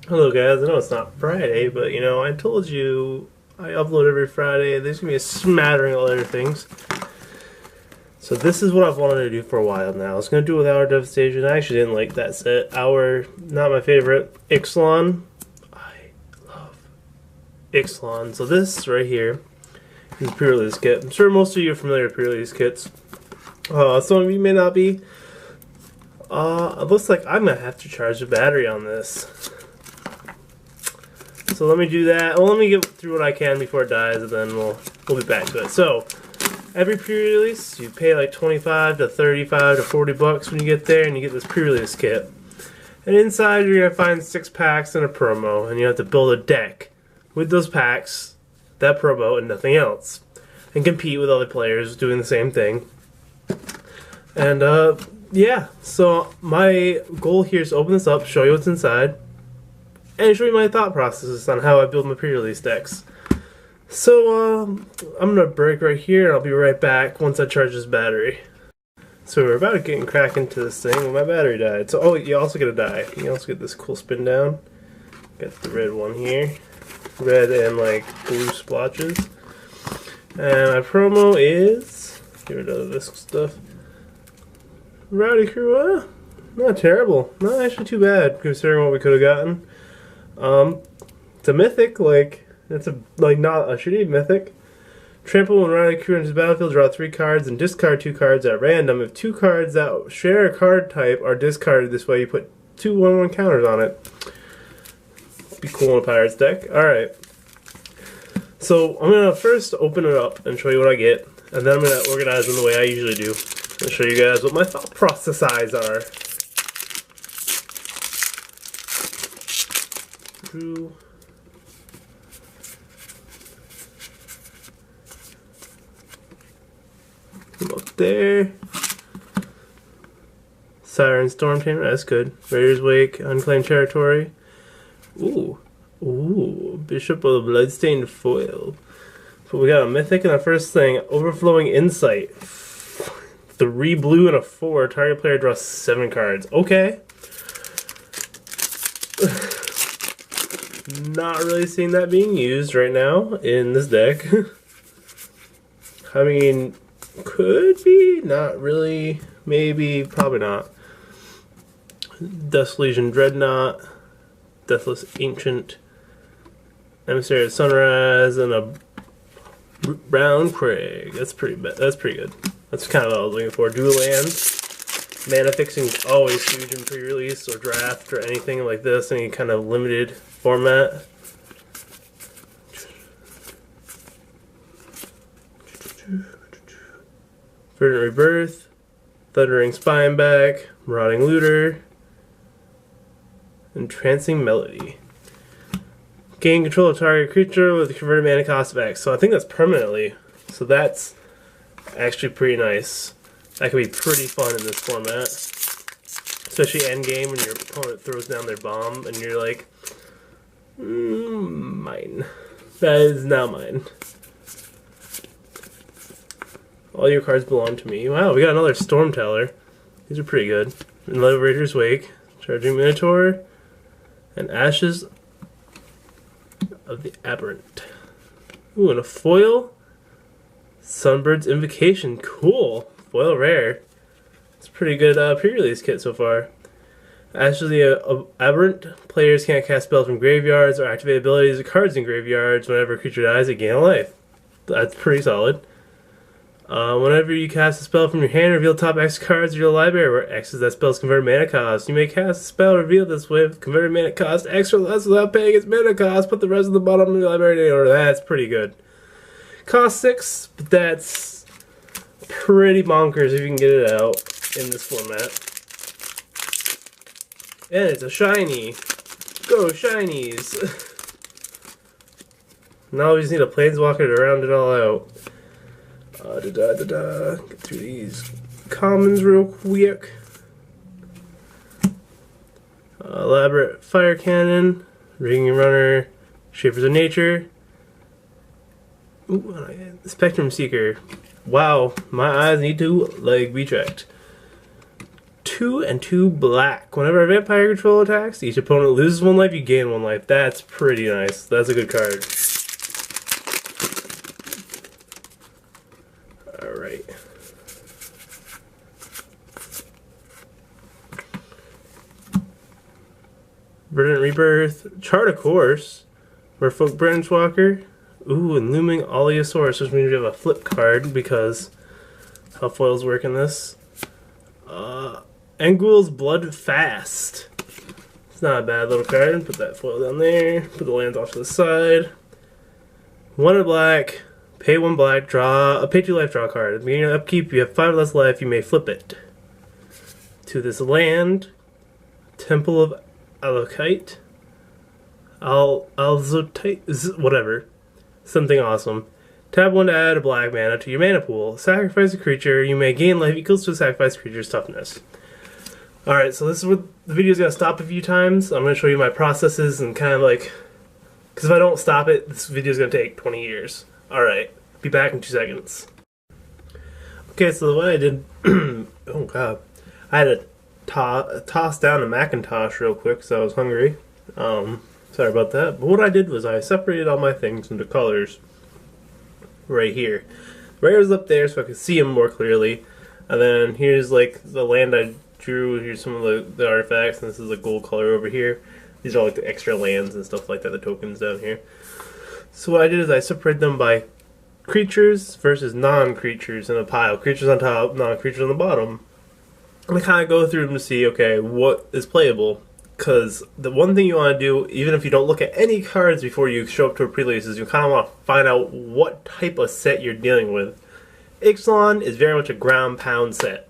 Hello guys, I know it's not Friday, but you know, I told you I upload every Friday. There's gonna be a smattering of other things. So this is what I've wanted to do for a while now. I was gonna do it with Hour Devastation. I actually didn't like that set. Hour, not my favorite. Ixalan. I love Ixalan. So this right here is a pre-release kit. I'm sure most of you are familiar with pre-release kits. Some of you may not be. It looks like I'm gonna have to charge the battery on this. So let me do that. Well, let me get through what I can before it dies, and then we'll be back to it. So every pre-release, you pay like 25 to 35 to 40 bucks when you get there, and you get this pre-release kit. And inside, you're gonna find 6 packs and a promo, and you have to build a deck with those packs, that promo, and nothing else, and compete with other players doing the same thing. And yeah. So my goal here is to open this up, show you what's inside, and show you my thought processes on how I build my pre-release decks. So I'm gonna break right here, and I'll be right back once I charge this battery. So we're about to get cracking into this thing when my battery died. So you also get a die. You also get this cool spin down. Got the red one here, red and like blue splotches. And my promo is, get rid of this stuff. Rowdy Crew, not terrible. Not actually too bad considering what we could have gotten. It's a mythic, it's not a shitty mythic. Trample when Riley Crew enters the battlefield, draw 3 cards and discard 2 cards at random. If 2 cards that share a card type are discarded this way, you put 2 1/1 counters on it. Be cool in a Pirates deck. Alright. So I'm gonna first open it up and show you what I get, and then I'm gonna organize them the way I usually do. I'll show you guys what my thought processes are. Up there. Siren Storm Tamer, that's good. Raider's Wake, Unclaimed Territory. Ooh. Ooh. Bishop of the Bloodstained Foil. So we got a mythic and the first thing, Overflowing Insight. 3 blue and a 4. Target player draws 7 cards. Okay. Not really seeing that being used right now in this deck. I mean, could be, not really, maybe, probably not. Dust Legion Dreadnought, Deathless Ancient, Emissary of Sunrise, and a Brown Craig. That's pretty bad. That's pretty good. That's kind of what I was looking for. Dual lands. Mana fixing always huge in pre-release or draft or anything like this, any kind of limited format. Verdant Rebirth, Thundering Spineback, Marauding Looter, Entrancing Melody. Gain control of target creature with converted mana cost of X. So I think that's permanently. So that's actually pretty nice. That could be pretty fun in this format. Especially endgame when your opponent throws down their bomb and you're like, mine. That is now mine. All your cards belong to me. Wow, we got another Storm Teller. These are pretty good. And Raider's Wake, Charging Minotaur, and Ashes of the Aberrant. Ooh, and a foil. Sunbird's Invocation. Cool. Foil rare. It's a pretty good pre-release kit so far. Ashes of the Aberrant. Players can't cast spells from graveyards or activate abilities of cards in graveyards. Whenever a creature dies, they gain a life. That's pretty solid. Whenever you cast a spell from your hand, reveal top X cards of your library, where X is that spell's converted mana cost. You may cast a spell revealed this way with converted mana cost X or less without paying its mana cost. Put the rest of the bottom of your library in order. That's pretty good. Cost 6, but that's pretty bonkers if you can get it out in this format. And it's a shiny. Go shinies! Now we just need a planeswalker to round it all out. Get through these commons real quick. Elaborate Fire Cannon, Ringing Runner, Shapers of Nature. Ooh, Spectrum Seeker. Wow, my eyes need to be checked. 2 and 2 black. Whenever a vampire control attacks, each opponent loses 1 life, you gain 1 life. That's pretty nice. That's a good card. Alright. Verdant Rebirth. Chart of Course. Merfolk Branchwalker. Ooh, and Looming Oleosaurus, which means we have a flip card because how foils work in this. Engul's Blood Fast. It's not a bad little card. Put that foil down there. Put the lands off to the side. 1 black. Pay 1 black. Pay 2 life. Draw a card. At the beginning of upkeep, you have 5 less life. You may flip it to this land. Temple of Alokite. Alzotite. Whatever. Something awesome. Tap 1 to add a black mana to your mana pool. Sacrifice a creature. You may gain life equals to a sacrificed creature's toughness. Alright, so this is where the video's going to stop a few times. I'm going to show you my processes and kind of like... Because if I don't stop it, this video's going to take 20 years. Alright, be back in 2 seconds. Okay, so the way I did... oh god. I had to toss down a Macintosh real quick because I was hungry. Sorry about that. But what I did was I separated all my things into colors. Right here. Rare's up there so I could see them more clearly. And then here's like the land I drew. Here's some of the artifacts. And this is a gold color over here. These are all like the extra lands and stuff like that, the tokens down here. So what I did is I separated them by creatures versus non-creatures in a pile. Creatures on top, non-creatures on the bottom. And I kind of go through them to see, okay, what is playable. Because the one thing you want to do, even if you don't look at any cards before you show up to a pre-release, is you kind of want to find out what type of set you're dealing with. Ixalan is very much a ground pound set.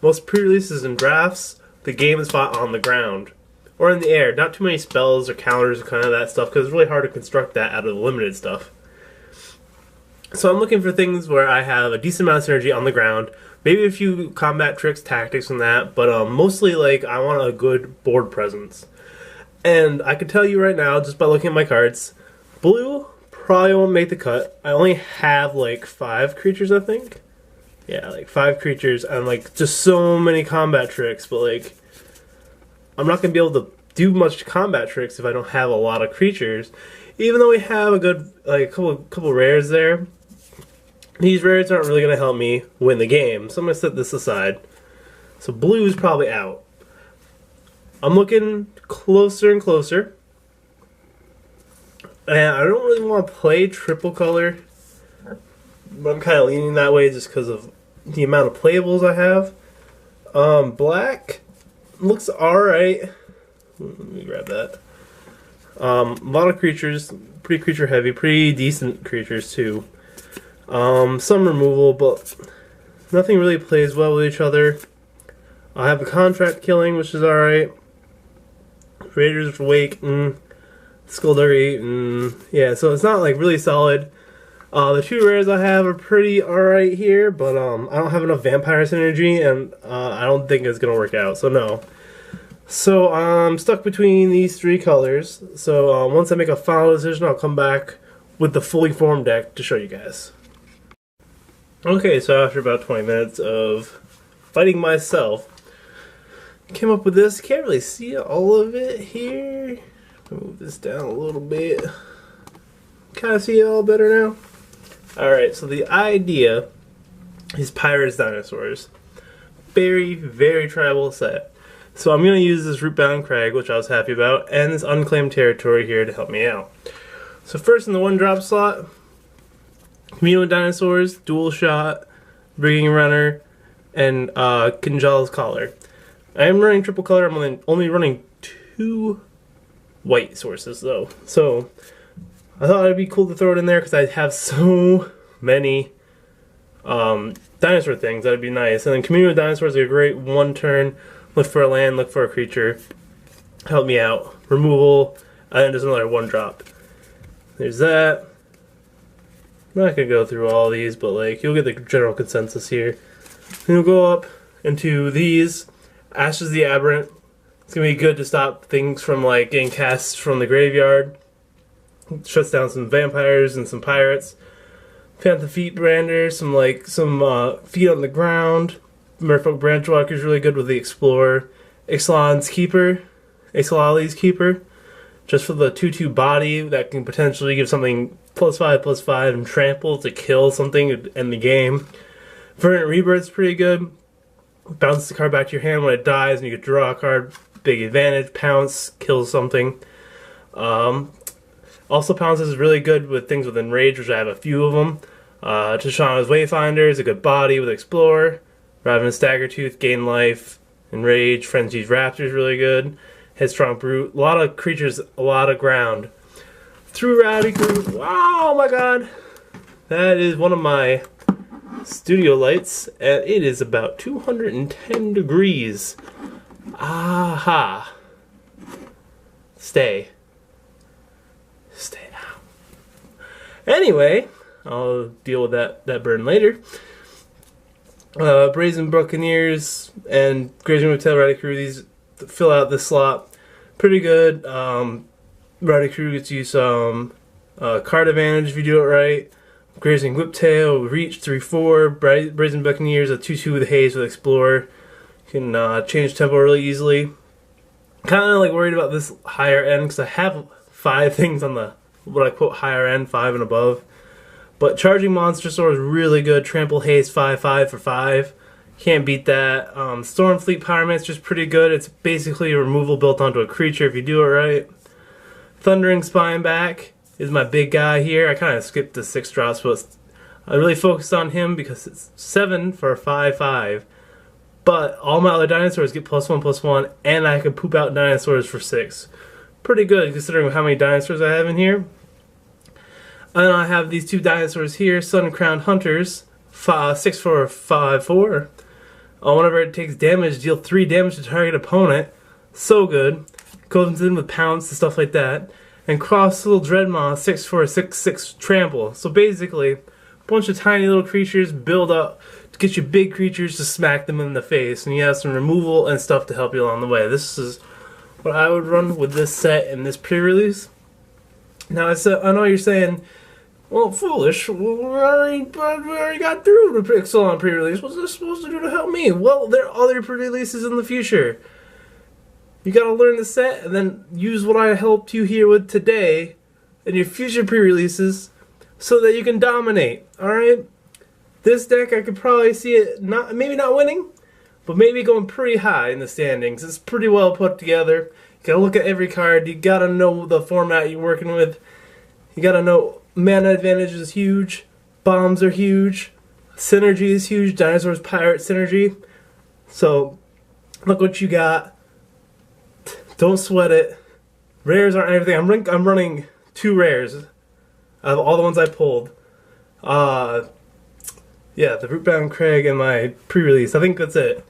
Most pre-releases and drafts, the game is fought on the ground. Or in the air. Not too many spells or counters or kind of that stuff, because it's really hard to construct that out of the limited stuff. So I'm looking for things where I have a decent amount of synergy on the ground. Maybe a few combat tricks, tactics, and that, but mostly like I want a good board presence. And I can tell you right now, just by looking at my cards, blue probably won't make the cut. I only have like 5 creatures, I think. Yeah, like 5 creatures, and like just so many combat tricks, but like I'm not gonna be able to do much combat tricks if I don't have a lot of creatures. Even though we have a good like couple rares there. These rares aren't really going to help me win the game, so I'm going to set this aside. So blue's probably out. I'm looking closer and closer. And I don't really want to play triple color, but I'm kind of leaning that way just because of the amount of playables I have. Black looks alright. Let me grab that. A lot of creatures, pretty creature heavy, pretty decent creatures too. Some removal, but nothing really plays well with each other. I have a contract killing, which is alright. Raiders Wake, Skullduggery, yeah, so it's not like really solid. The 2 rares I have are pretty alright here, but I don't have enough vampire synergy, and I don't think it's gonna work out, so no. So I'm stuck between these 3 colors, so once I make a final decision, I'll come back with the fully formed deck to show you guys. Okay, so after about 20 minutes of fighting myself, came up with this. Can't really see all of it here. Move this down a little bit. Kind of see it all better now. Alright, so the idea is Pirates Dinosaurs. Very, very tribal set. So I'm going to use this Rootbound Crag, which I was happy about, and this Unclaimed Territory here to help me out. So first in the 1-drop slot, Communal with Dinosaurs, Dual Shot, Brigging Runner, and Kinjal's Collar. I am running triple color. I'm only running 2 white sources though. So I thought it'd be cool to throw it in there because I have so many dinosaur things. That'd be nice. And then Communal with Dinosaurs are a great 1-turn. Look for a land, look for a creature. Help me out. Removal, and then there's another 1-drop. There's that. I'm not going to go through all these, but like you'll get the general consensus here. Then we'll go up into these. Ashes the Aberrant. It's going to be good to stop things from like getting cast from the graveyard. Shuts down some vampires and some pirates. Phantom Feet Brander, some feet on the ground. Merfolk Branchwalker is really good with the Explorer. Ixalan's Keeper, Ixalan's Keeper, just for the 2/2 body that can potentially give something +5/+5 and trample to kill something and end the game. Verdant Rebirth's pretty good. Bounces the card back to your hand when it dies, and you can draw a card. Big advantage. Pounce kills something. Also, Pounce is really good with things with Enrage, which I have a few of them. Tishana's Wayfinder is a good body with Explorer. Ravenous Staggertooth, gain life. Enrage. Frenzied Raptor is really good. Headstrong Brute. A lot of creatures, a lot of ground. Through Rowdy Crew. Oh my god! That is one of my studio lights, and it is about 210 degrees. Aha. Stay now. Anyway, I'll deal with that burn later. Brazen Buccaneers and Grazing Motel Rowdy Crew, these fill out this slot pretty good. Rowdy Crew gets you some card advantage if you do it right. Grazing Whiptail, Reach 3/4, Brazen Buccaneers, a 2/2 with Haze with Explorer. You can change tempo really easily. Kind of like worried about this higher end because I have 5 things on the what I quote higher end, 5 and above. But Charging Monster Sword is really good. Trample Haze 5/5 for 5. Can't beat that. Stormfleet Pyromancer is pretty good. It's basically a removal built onto a creature if you do it right. Thundering Spineback is my big guy here. I kind of skipped the 6 drops, but I really focused on him because it's 7 for a 5/5. But all my other dinosaurs get +1/+1, and I can poop out dinosaurs for 6. Pretty good considering how many dinosaurs I have in here. And I have these 2 dinosaurs here, Sun Crowned Hunters, 6 for a 5/4. Whenever it takes damage, deal 3 damage to target opponent. So good. Goes in with Pounce and stuff like that. And Cross Little Dreadmaw, 6 for a 6/6 trample. So basically, a bunch of tiny little creatures build up to get you big creatures to smack them in the face. And you have some removal and stuff to help you along the way. This is what I would run with this set and this pre-release. Now, I know you're saying, well, Foolish, we already got through the Ixalan pre-release. What's this supposed to do to help me? Well, there are other pre-releases in the future. You gotta learn the set and then use what I helped you here with today in your future pre-releases so that you can dominate, alright? This deck, I could probably see it maybe not winning, but maybe going pretty high in the standings. It's pretty well put together. You gotta look at every card. You gotta know the format you're working with. You gotta know mana advantage is huge. Bombs are huge. Synergy is huge. Dinosaurs Pirate synergy. So, look what you got. Don't sweat it. Rares aren't everything. I'm running 2 rares out of all the ones I pulled. Yeah, the Rootbound Craig and my pre-release. I think that's it.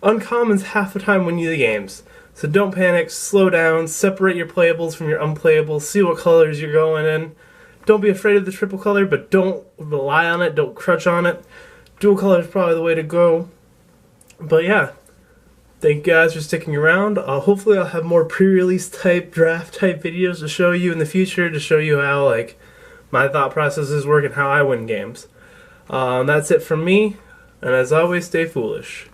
Uncommons half the time win you the games. So don't panic, slow down, separate your playables from your unplayables, see what colors you're going in. Don't be afraid of the triple color, but don't rely on it, don't crutch on it. Dual color is probably the way to go. But yeah, thank you guys for sticking around. Hopefully I'll have more pre-release type, draft type videos to show you in the future, to show you how like my thought processes work and how I win games. That's it from me, and as always, stay foolish.